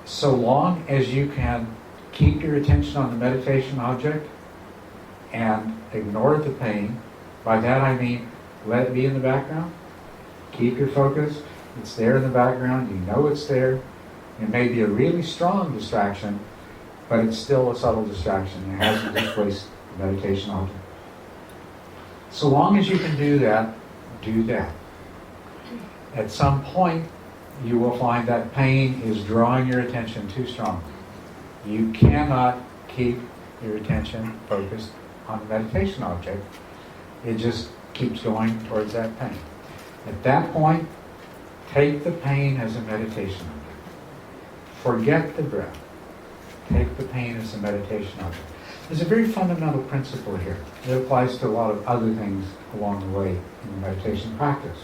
So long as you can keep your attention on the meditation object and ignore the pain. By that I mean, let it be in the background. Keep your focus. It's there in the background. You know it's there. It may be a really strong distraction, but it's still a subtle distraction. It hasn't displaced the meditation object. So long as you can do that, do that. At some point, you will find that pain is drawing your attention too strongly. You cannot keep your attention focused on the meditation object. It just keeps going towards that pain. At that point, take the pain as a meditation object. Forget the breath. Take the pain as a meditation object. There's a very fundamental principle here. It applies to a lot of other things along the way in the meditation practice.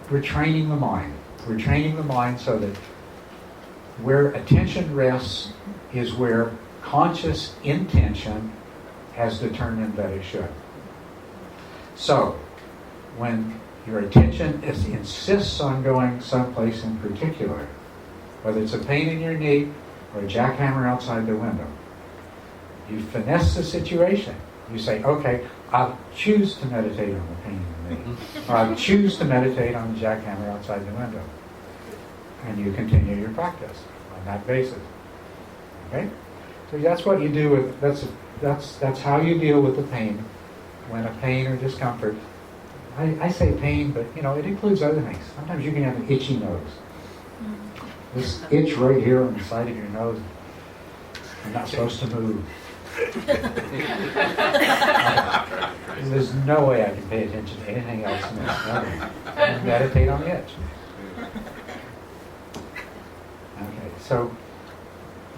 We're training the mind. We're training the mind so that where attention rests is where conscious intention has determined that it should. So, when your attention insists on going someplace in particular, whether it's a pain in your knee or a jackhammer outside the window, you finesse the situation. You say, okay, I'll choose to meditate on the pain in the knee, or I'll choose to meditate on the jackhammer outside the window. And you continue your practice on that basis. Okay? So that's what you do with, that's how you deal with the pain when a pain or discomfort. I say pain, but it includes other things. Sometimes you can have an itchy nose. This itch right here on the side of your nose, you're not supposed to move. There's no way I can pay attention to anything else in this. I meditate on the itch. Okay, so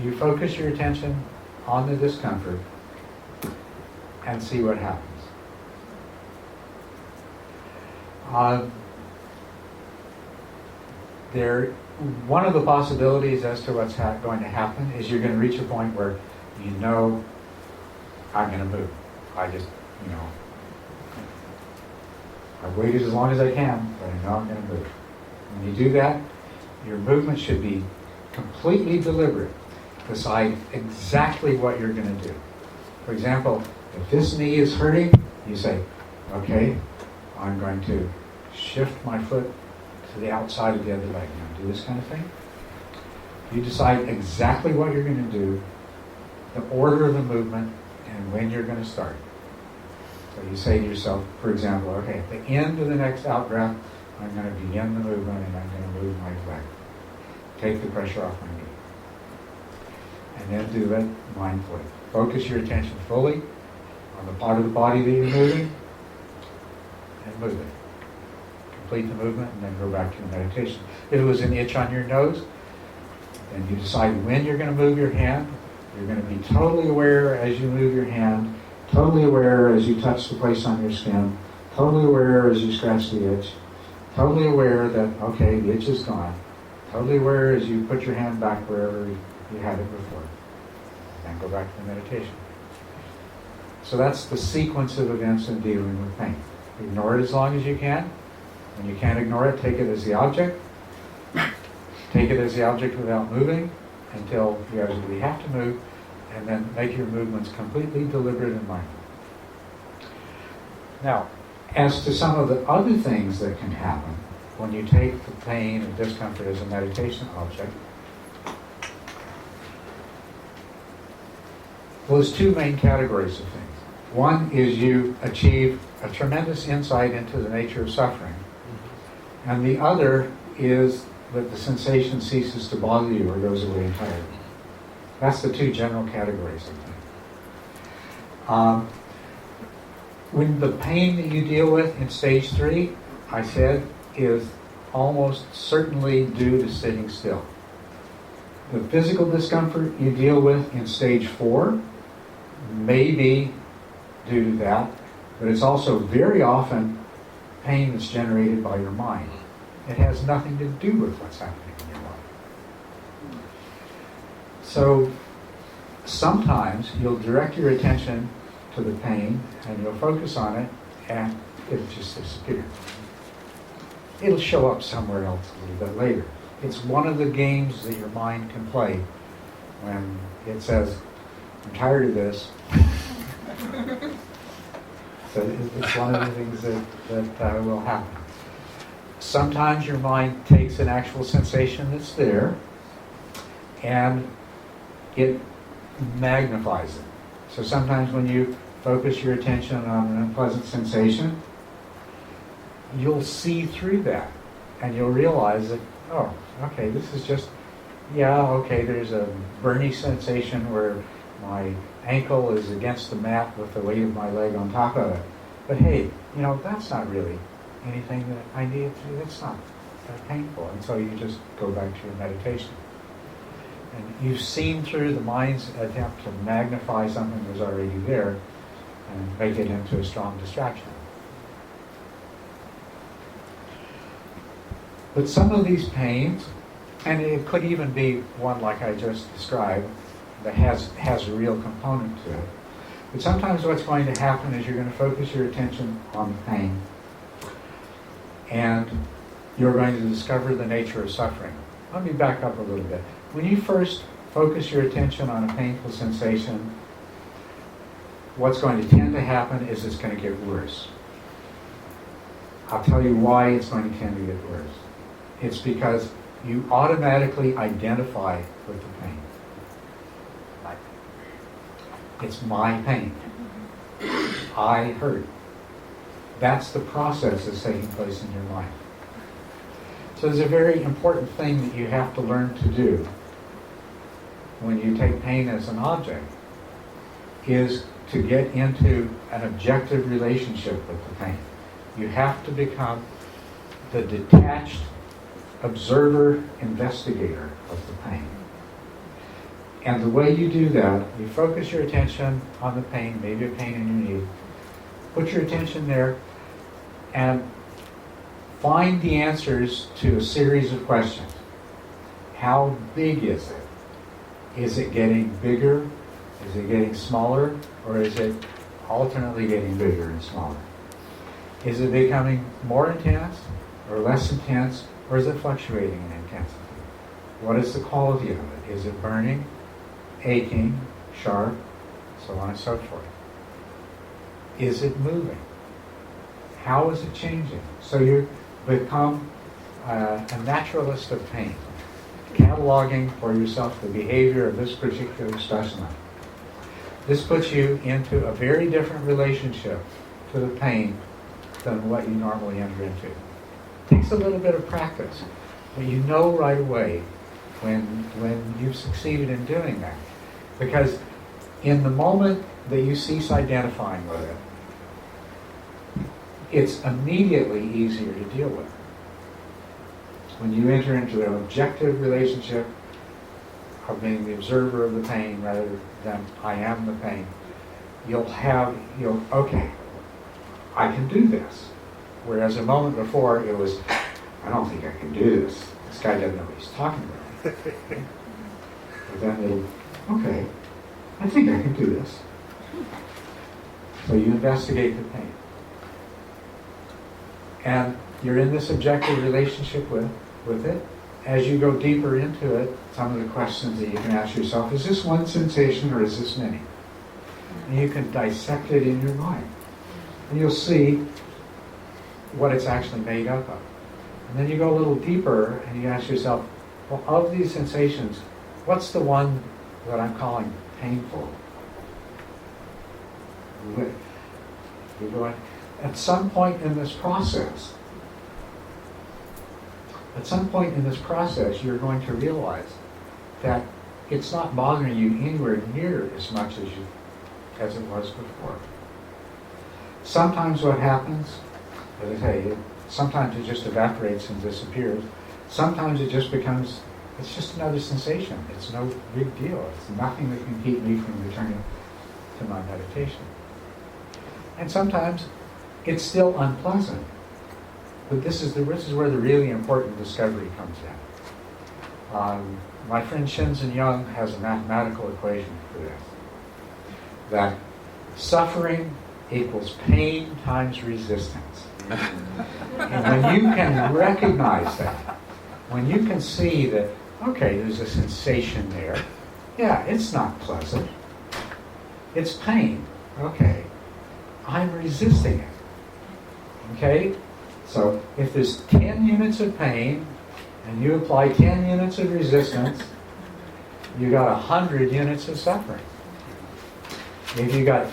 you focus your attention on the discomfort and see what happens. One of the possibilities as to what's going to happen is you're going to reach a point where you know, I'm going to move. I've waited as long as I can, but I know I'm going to move. When you do that, your movement should be completely deliberate. Decide exactly what you're going to do. For example, if this knee is hurting, you say, okay, I'm going to shift my foot to the outside of the other leg. Do this kind of thing. You decide exactly what you're going to do, the order of the movement, and when you're going to start. So you say to yourself, for example, okay, at the end of the next out breath, I'm going to begin the movement and I'm going to move my leg. Take the pressure off my knee. And then do it mindfully. Focus your attention fully on the part of the body that you're moving and move it. Complete the movement and then go back to your meditation. If it was an itch on your nose, then you decide when you're going to move your hand. You're going to be totally aware as you move your hand, totally aware as you touch the place on your skin, totally aware as you scratch the itch, totally aware that, okay, the itch is gone, totally aware as you put your hand back wherever you had it before, and go back to the meditation. So that's the sequence of events in dealing with pain. Ignore it as long as you can. When you can't ignore it, take it as the object. Take it as the object without moving until you absolutely have to move, and then make your movements completely deliberate and mindful. Now, as to some of the other things that can happen when you take the pain and discomfort as a meditation object, well, there's two main categories of things. One is you achieve a tremendous insight into the nature of suffering, and the other is that the sensation ceases to bother you or goes away entirely. That's the two general categories of things. When the pain that you deal with in stage 3, I said, is almost certainly due to sitting still. The physical discomfort you deal with in stage 4 may be due to that, but it's also very often pain that's generated by your mind. It has nothing to do with what's happening in your life. So sometimes you'll direct your attention to the pain and you'll focus on it and it'll just disappear. It'll show up somewhere else a little bit later. It's one of the games that your mind can play when it says, I'm tired of this. So it's one of the things that will happen. Sometimes your mind takes an actual sensation that's there and it magnifies it. So sometimes when you focus your attention on an unpleasant sensation, you'll see through that and you'll realize that, oh, okay, this is just, there's a burning sensation where my ankle is against the mat with the weight of my leg on top of it. But hey, that's not really anything that I need to do. It's not that painful. And so you just go back to your meditation. And you've seen through the mind's attempt to magnify something that's already there and make it into a strong distraction. But some of these pains, and it could even be one like I just described, that has a real component to it. But sometimes what's going to happen is you're going to focus your attention on the pain, and you're going to discover the nature of suffering. Let me back up a little bit. When you first focus your attention on a painful sensation, what's going to tend to happen is it's going to get worse. I'll tell you why it's going to tend to get worse. It's because you automatically identify with the pain. It's my pain. I hurt. That's the process that's taking place in your mind. So there's a very important thing that you have to learn to do when you take pain as an object, is to get into an objective relationship with the pain. You have to become the detached observer, investigator of the pain. And the way you do that, you focus your attention on the pain, maybe a pain in your knee. Put your attention there and find the answers to a series of questions. How big is it? Is it getting bigger? Is it getting smaller? Or is it alternately getting bigger and smaller? Is it becoming more intense or less intense? Or is it fluctuating in intensity? What is the quality of it? Is it burning, aching, sharp, so on and so forth? Is it moving? How is it changing? So you become a naturalist of pain, cataloging for yourself the behavior of this particular specimen. This puts you into a very different relationship to the pain than what you normally enter into. It takes a little bit of practice, but you know right away when you've succeeded in doing that. Because in the moment that you cease identifying with it, it's immediately easier to deal with. When you enter into an objective relationship of being the observer of the pain rather than I am the pain, okay, I can do this. Whereas a moment before it was, I don't think I can do this. This guy doesn't know what he's talking about. But then okay, I think I can do this. So you investigate the pain. And you're in this objective relationship with it. As you go deeper into it, some of the questions that you can ask yourself, is this one sensation or is this many? And you can dissect it in your mind. And you'll see what it's actually made up of. And then you go a little deeper and you ask yourself, well, of these sensations, what's the one that I'm calling painful? You're going, at some point in this process, you're going to realize that it's not bothering you anywhere near as much as it was before. Sometimes what happens, as I say, sometimes it just evaporates and disappears. Sometimes it just becomes, it's just another sensation. It's no big deal. It's nothing that can keep me from returning to my meditation. And sometimes it's still unpleasant. But this is where the really important discovery comes in. My friend Shinzen Young has a mathematical equation for this. That suffering equals pain times resistance. And when you can recognize that, when you can see that, okay, there's a sensation there. Yeah, it's not pleasant. It's pain. Okay. I'm resisting it. Okay? So if there's 10 units of pain and you apply 10 units of resistance, you got 100 units of suffering. If you got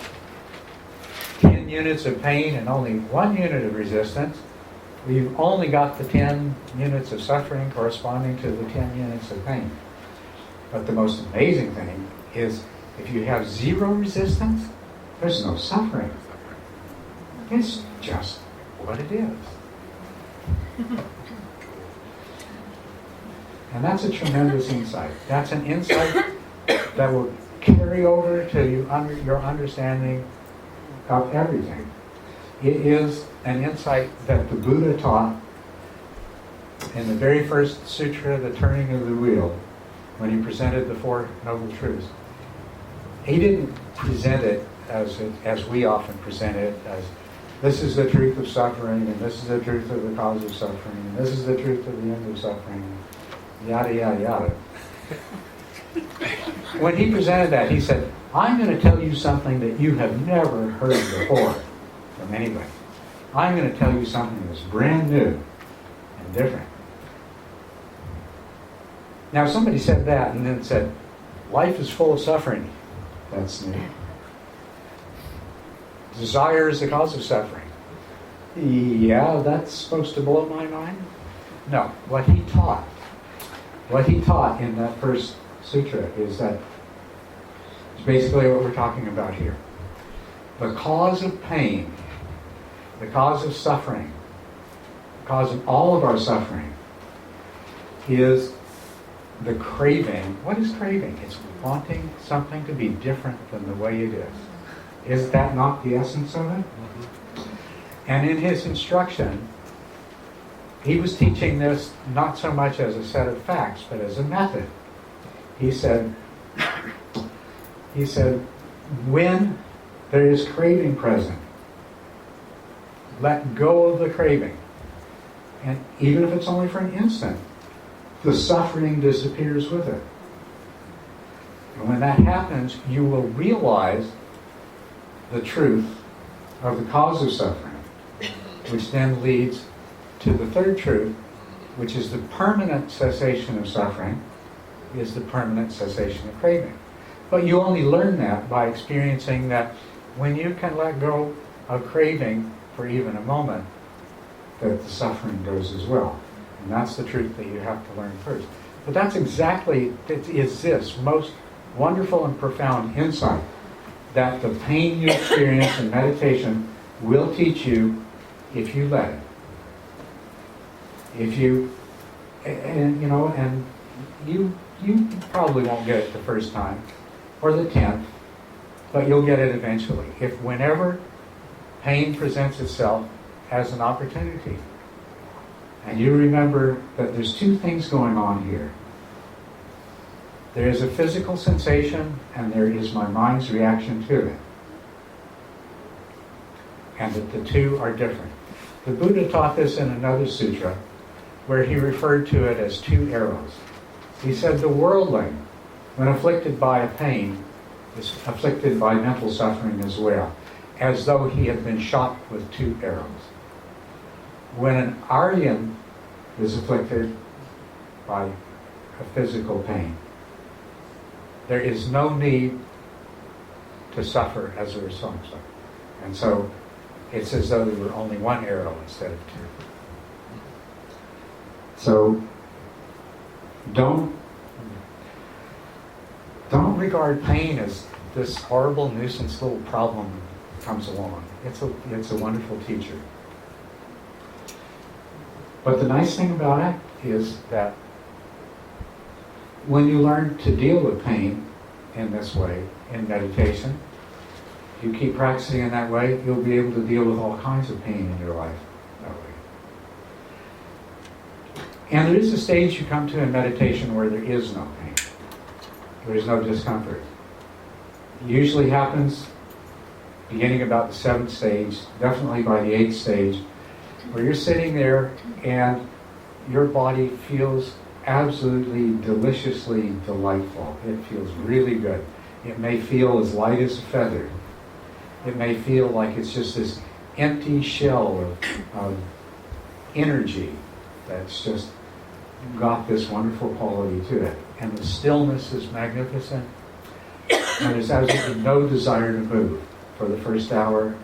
10 units of pain and only 1 unit of resistance, you've only got the 10 units of suffering corresponding to the 10 units of pain. But the most amazing thing is if you have 0 resistance, there's no suffering. It's just what it is. And that's a tremendous insight. That's an insight that will carry over to your understanding of everything. It is an insight that the Buddha taught in the very first sutra, The Turning of the Wheel, when he presented the Four Noble Truths. He didn't present it as we often present it, as this is the truth of suffering, and this is the truth of the cause of suffering, and this is the truth of the end of suffering, yada, yada, yada. When he presented that, he said, I'm going to tell you something that you have never heard before from anybody. I'm going to tell you something that's brand new and different. Now, if somebody said that and then said, life is full of suffering, that's new. Desire is the cause of suffering. Yeah, that's supposed to blow my mind? No, what he taught in that first sutra is that it's basically what we're talking about here. The cause of pain, the cause of suffering, the cause of all of our suffering is the craving. What is craving? It's wanting something to be different than the way it is. Is that not the essence of it? And in his instruction, he was teaching this not so much as a set of facts, but as a method. He said, when there is craving present, let go of the craving. And even if it's only for an instant, the suffering disappears with it. And when that happens, you will realize the truth of the cause of suffering, which then leads to the third truth, which is the permanent cessation of suffering, is the permanent cessation of craving. But you only learn that by experiencing that when you can let go of craving for even a moment, that the suffering goes as well. And that's the truth that you have to learn first. But that's exactly, it is this most wonderful and profound insight that the pain you experience in meditation will teach you if you let it. If you, and you probably won't get it the first time or the 10th, but you'll get it eventually. If whenever pain presents itself as an opportunity, and you remember that there's two things going on here. There is a physical sensation, and there is my mind's reaction to it. And that the two are different. The Buddha taught this in another sutra, where he referred to it as two arrows. He said the worldling, when afflicted by a pain, is afflicted by mental suffering as well, as though he had been shot with two arrows. When an Aryan is afflicted by a physical pain, there is no need to suffer as a result of it. And so it's as though there were only one arrow instead of two. So don't regard pain as this horrible nuisance little problem that comes along. It's a wonderful teacher. But the nice thing about it is that when you learn to deal with pain in this way, in meditation, you keep practicing in that way, you'll be able to deal with all kinds of pain in your life that way. And there is a stage you come to in meditation where there is no pain. There is no discomfort. It usually happens beginning about the 7th stage, definitely by the 8th stage, where you're sitting there and your body feels absolutely deliciously delightful. It feels really good. It may feel as light as a feather. It may feel like it's just this empty shell of energy that's just got this wonderful quality to it. And the stillness is magnificent. And there's absolutely no desire to move for the first hour,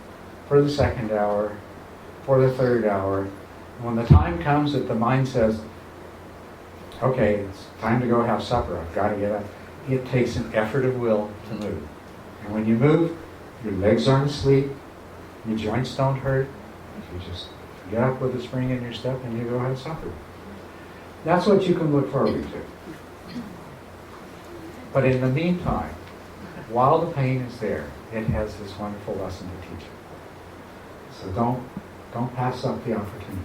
for the second hour, for the third hour. When the time comes that the mind says, okay, it's time to go have supper, I've got to get up, it takes an effort of will to move. And when you move, your legs aren't asleep, your joints don't hurt, you just get up with a spring in your step and you go have supper. That's what you can look forward to. But in the meantime, while the pain is there, it has this wonderful lesson to teach you. So don't pass up the opportunity.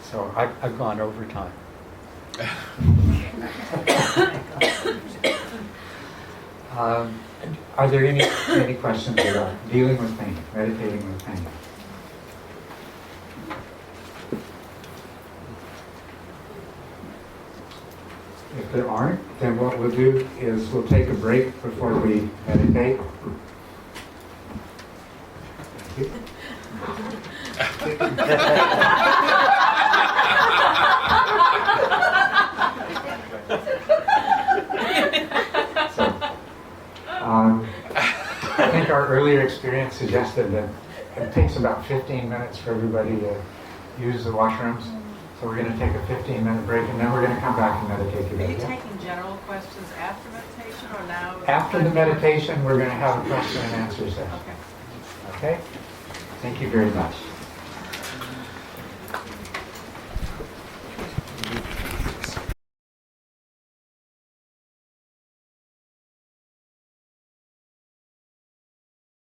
So I've gone over time. Are there any questions about dealing with pain, meditating with pain? If there aren't, then what we'll do is we'll take a break before we meditate. Thank you. So, I think our earlier experience suggested that it takes about 15 minutes for everybody to use the washrooms. So we're going to take a 15-minute break, and then we're going to come back and meditate Are together. you taking general questions after meditation or now? After the meditation, we're going to have a question and answer session. Okay. Okay? Thank you very much.